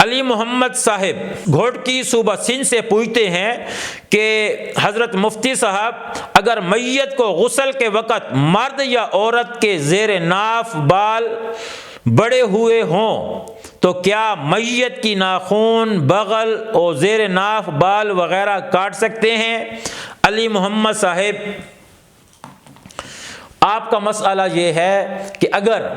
علی محمد صاحب گھوٹکی صوبہ سندھ سے پوچھتے ہیں کہ حضرت مفتی صاحب، اگر میت کو غسل کے وقت مرد یا عورت کے زیر ناف بال بڑے ہوئے ہوں تو کیا میت کی ناخن، بغل اور زیر ناف بال وغیرہ کاٹ سکتے ہیں؟ علی محمد صاحب، آپ کا مسئلہ یہ ہے کہ اگر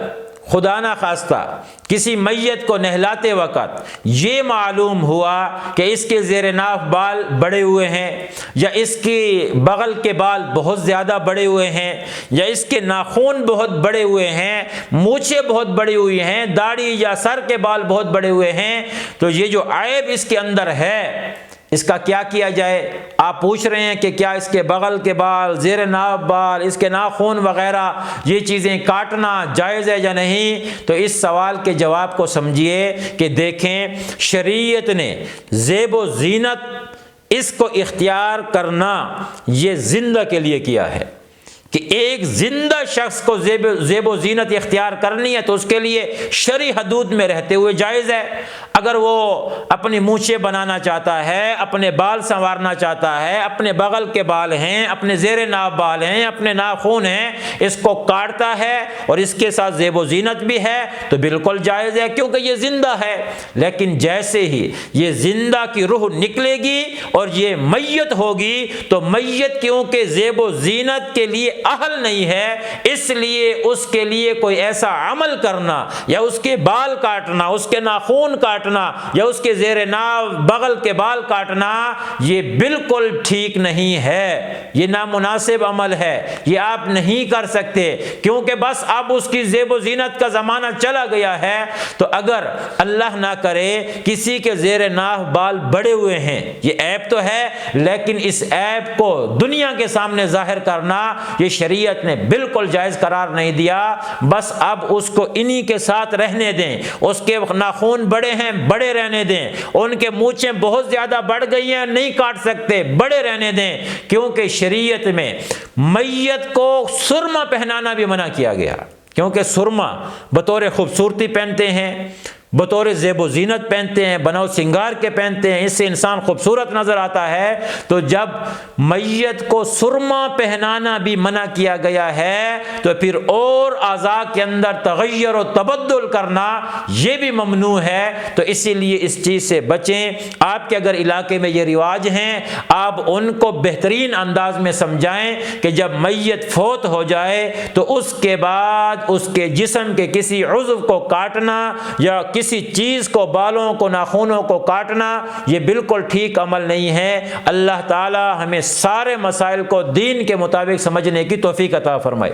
خدا نہ خواستہ کسی میت کو نہلاتے وقت یہ معلوم ہوا کہ اس کے زیر ناف بال بڑے ہوئے ہیں، یا اس کی بغل کے بال بہت زیادہ بڑے ہوئے ہیں، یا اس کے ناخن بہت بڑے ہوئے ہیں، مونچھیں بہت بڑی ہوئی ہیں، داڑھی یا سر کے بال بہت بڑے ہوئے ہیں، تو یہ جو عیب اس کے اندر ہے اس کا کیا کیا جائے؟ آپ پوچھ رہے ہیں کہ کیا اس کے بغل کے بال، زیر ناف بال، اس کے ناخن وغیرہ یہ چیزیں کاٹنا جائز ہے یا نہیں؟ تو اس سوال کے جواب کو سمجھیے کہ دیکھیں، شریعت نے زیب و زینت اس کو اختیار کرنا یہ زندہ کے لیے کیا ہے کہ ایک زندہ شخص کو زیب و زینت اختیار کرنی ہے تو اس کے لیے شرعی حدود میں رہتے ہوئے جائز ہے۔ اگر وہ اپنی مونچھیں بنانا چاہتا ہے، اپنے بال سنوارنا چاہتا ہے، اپنے بغل کے بال ہیں، اپنے زیر ناف بال ہیں، اپنے ناخن ہیں، اس کو کاٹتا ہے اور اس کے ساتھ زیب و زینت بھی ہے تو بالکل جائز ہے، کیونکہ یہ زندہ ہے۔ لیکن جیسے ہی یہ زندہ کی روح نکلے گی اور یہ میت ہوگی تو میت کیونکہ زیب و زینت کے لیے اہل نہیں ہے، اس لیے اس کے لیے کوئی ایسا عمل کرنا یا اس کے بال کاٹنا، اس کے ناخن کاٹنا یا اس کے زیر ناف بغل کے بال کاٹنا یہ بالکل ٹھیک نہیں ہے، یہ نامناسب عمل ہے، یہ آپ نہیں کر سکتے، کیونکہ بس اب اس کی زیب و زینت کا زمانہ چلا گیا ہے۔ تو اگر اللہ نہ کرے کسی کے زیر ناف بال بڑے ہوئے ہیں، یہ عیب تو ہے، لیکن اس عیب کو دنیا کے سامنے ظاہر کرنا یہ شریعت نے بالکل جائز قرار نہیں دیا۔ بس اب اس کو انہی کے ساتھ رہنے دیں، اس کے ناخن بڑے ہیں بڑے رہنے دیں، ان کے مونچھیں بہت زیادہ بڑھ گئی ہیں نہیں کاٹ سکتے، بڑے رہنے دیں، کیونکہ شریعت میں میت کو سرما پہنانا بھی منع کیا گیا، کیونکہ سرما بطور خوبصورتی پہنتے ہیں، بطور زیب و زینت پہنتے ہیں، بناؤ سنگار کے پہنتے ہیں، اس سے انسان خوبصورت نظر آتا ہے۔ تو جب میت کو سرما پہنانا بھی منع کیا گیا ہے تو پھر اور اعضاء کے اندر تغیر و تبدل کرنا یہ بھی ممنوع ہے۔ تو اسی لیے اس چیز سے بچیں۔ آپ کے اگر علاقے میں یہ رواج ہیں آپ ان کو بہترین انداز میں سمجھائیں کہ جب میت فوت ہو جائے تو اس کے بعد اس کے جسم کے کسی عضو کو کاٹنا یا کسی چیز کو، بالوں کو، ناخنوں کو کاٹنا یہ بالکل ٹھیک عمل نہیں ہے۔ اللہ تعالی ہمیں سارے مسائل کو دین کے مطابق سمجھنے کی توفیق عطا فرمائے۔